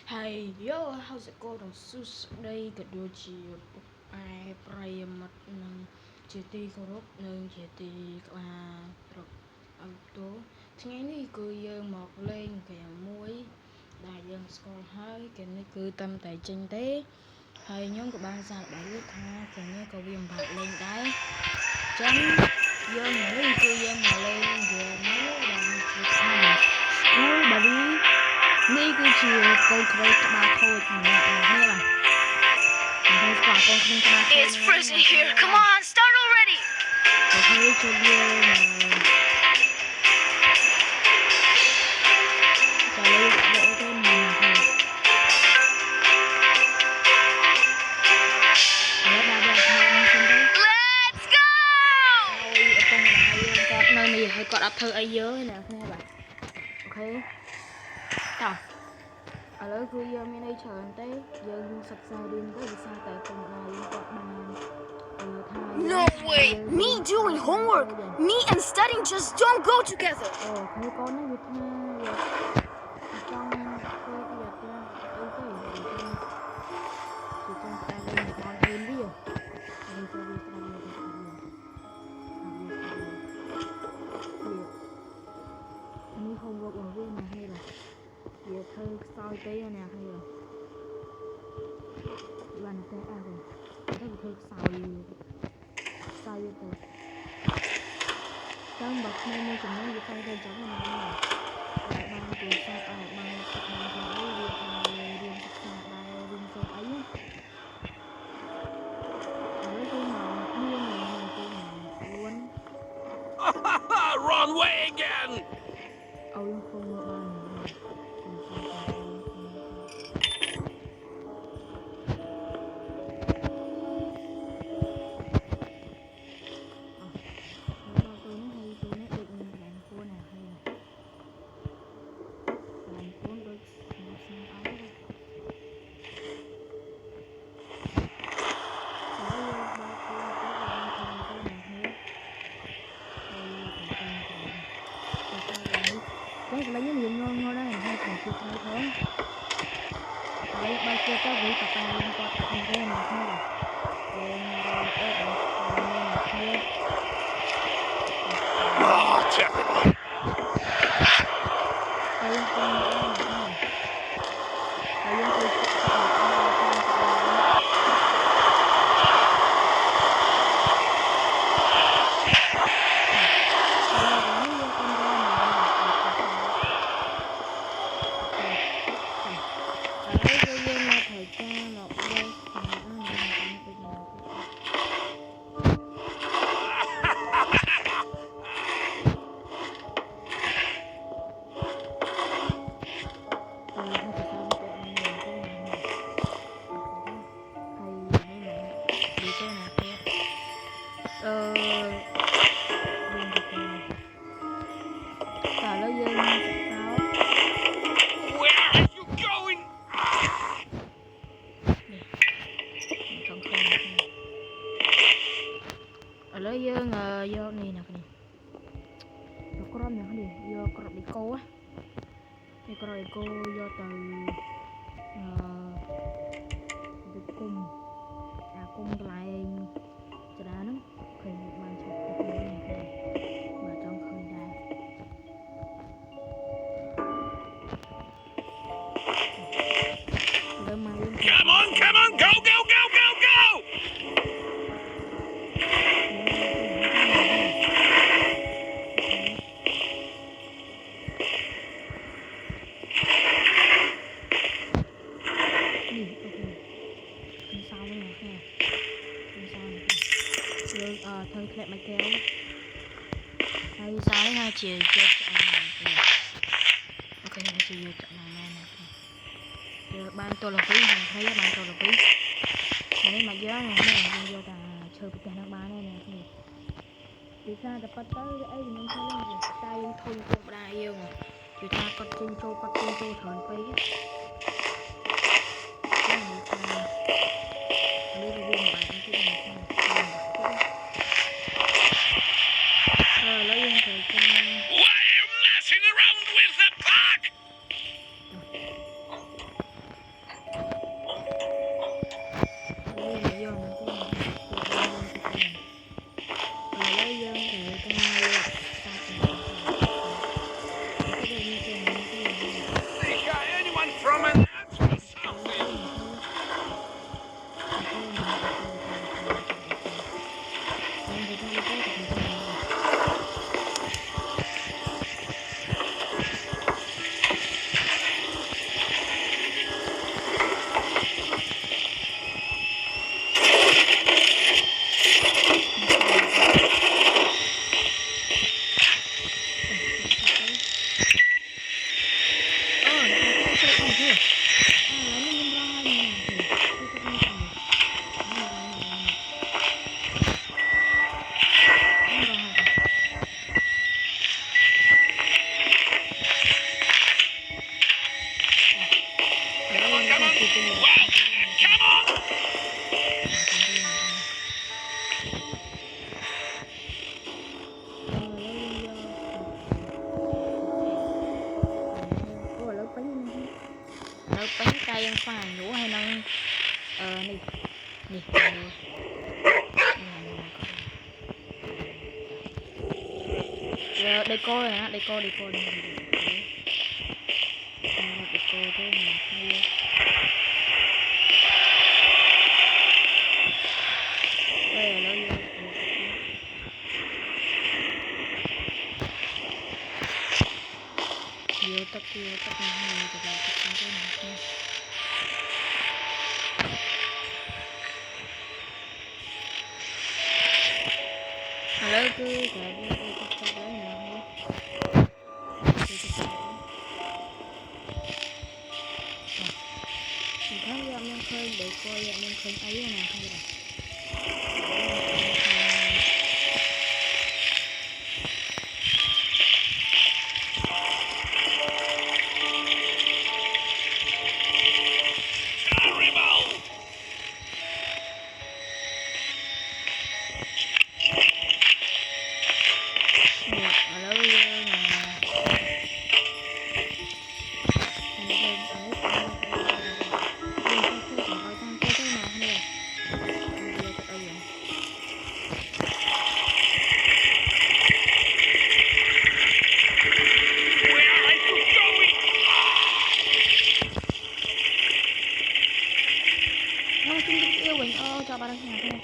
Hey yo, how's it going? Sus đây cả đôi chị ai pray mặt nâng chị ti có rốt nâng chị ti là rốt autoថ្ងៃនេះគឺយើងមកលេងហ្គេមមួយដែលយើងស្គាល់ហើយហ្គេមនេះគឺតាមតែចេញទេហើយខ្ញុំក៏បានសារបាយលុយថាហ្គេមនេះក៏វាមិនបាច់លេងដែរអញ្ចឹងយើងនេះគឺយើងមកលេងហ្គេមនេះដែលជាស្គាល់បារីនេះគឺជាកូនក្រីក្បាលខូចម្នាក់នេះបាទខ្ញុំស្គាល់កូនក្មេងក្បាលខូច It's freezing here. Come on, start already. អូខេចូលយើងចាលើអូខេមកហើយដល់ខាងនេះទៅ Let's go. ហើយអពងយើងគាត់នៅនេះហើយគាត់អត់ធ្វើអីយើងទេណាគ្នាបាទអូខេតោះឥឡូវគឺយើងមានអីច្រើនទេយើងសិក្សារៀនទៅវិសាតែគុំដែរយើងគាត់បាន No way. Me doing homework. Me and studying just don't go together. អូកូននេះវាថាវាចង់ធ្វើវាថាអីទៅវាចង់តែលេងបនរៀនវាហើយចូលវាស្ដាប់វានេះ homework របស់វាណាហើយវាធ្វើខ្សោយពេកណាហើយបានតែអត់ទេទៅធ្វើខ្សោយទៅចាំបើខ្ញុំមួយចំណុចវាទៅទៅចាំណាបានពីសាប់ឲ្យបានទឹកបានទៅអីវាថារៀនសិក្សាដែររៀនសូត្រអីហើយគឺមកមានគឺមក4 Wrong way again. ឲ្យខ្ញុំមកបានcái lấy những nhiều ngon ngon đó là hai thằng chưa thấy thôi đấy bao nhiêu cái vị tập tài lên qua tập thành game mà không Oh, typical. Where are you going? ឥឡូវយើងយកនេះណាគ្នាយកក្រមណាគ្នាយកក្រមអេកូនេះក្រមអេកូយកទៅគុំគុំកន្លែងចរាហ្នឹងឃើញបានឈប់ទៅនេះបាទចង់ឃើញដែរដើមមកវិញ Come on, go, go, go, go, go! ធ្វើធ្លាក់មកកែវហើយសារនេះថាជាយកឆ្អឹងអូខេជាយកឆ្អឹងមែនណាយកបានតលពីហើយបានតលពីហើយមកយកនេះយើងយកតែឈើផ្ទះនឹងបានហើយណានេះពីថាតែប៉ាត់ទៅអីខ្ញុំធ្វើឡើងតែយើងធុញពុកម្ដាយយើងគឺថាគាត់ជិញចូលច្រើនពេកនេះវាមិនបាច់ទៅឥឡូវយើងទៅ Why are you messing around with the park? bánh cây ăn phải nhũ hay năng nè nè đây cô rồi đó, đây cô đây cô thế này đây là nó nhiều tất này thì là tất cái này hello cứ cái đấy nào mình thấy ra mình khơi để coi ra mình khơi ấy nào hay là cho ba đăng nhà thôi.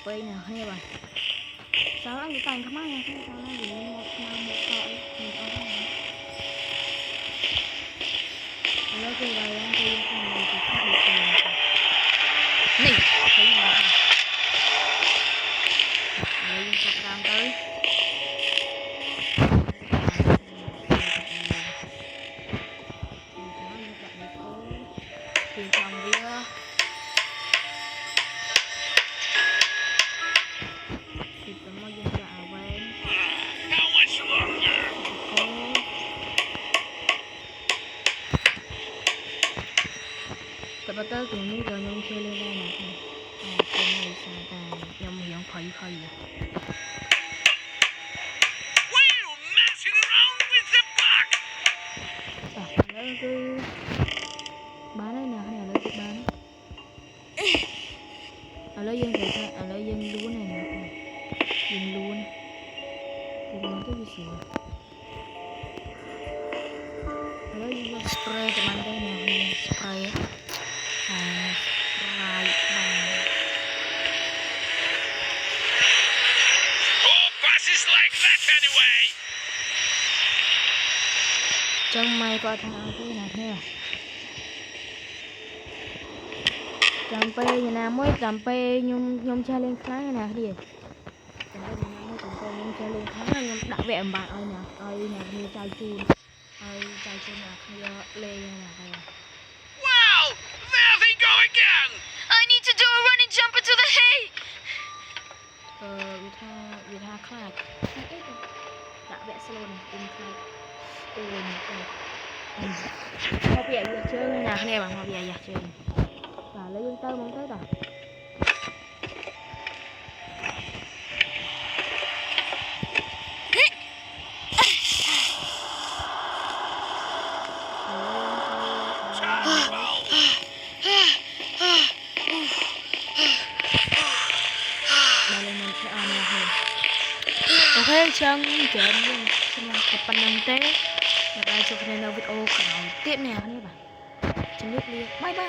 Quay nào hay bà sao anh cái tay không á nha sao nó bị một sợi mình có này nó từ đây anh đi mình thì không được nè thấy không đây chặt đang tới tiền phòng kia tập tới cùng những người nhung chơi lên đây nè cái này sao ta nhung hiện khơi khơi nó cứ bán đây nè cái này lấy bán ở lấy dân người ta ở lấy dân lúa này nè dân lúa tới gì xỉu ở lấy dân spray cho bạn đây nè spray chân mày qua thằng cái này ha chầm pe như nào mới chầm pe nhung cha lên khá nè đi chầm pe như nào mới chầm pe nhung cha lên khá nhung đã vẽ bạn ơi nè như trai chun nè lê nè Wow, slow នេះគុំខ្លាចអូនេះមកពីអាយ៉ាជើងណាគ្នាបាទមកពីអាយ៉ាជើងបាទឥឡូវយើងទៅហ្មងទៅតាអូខេចឹងហ្គេមយើងខ្ញុំតែប៉ុណ្្នឹងទេ và ai chụp này là video cả tiện nè các bạn. Chấm dứt đi. Bye bye.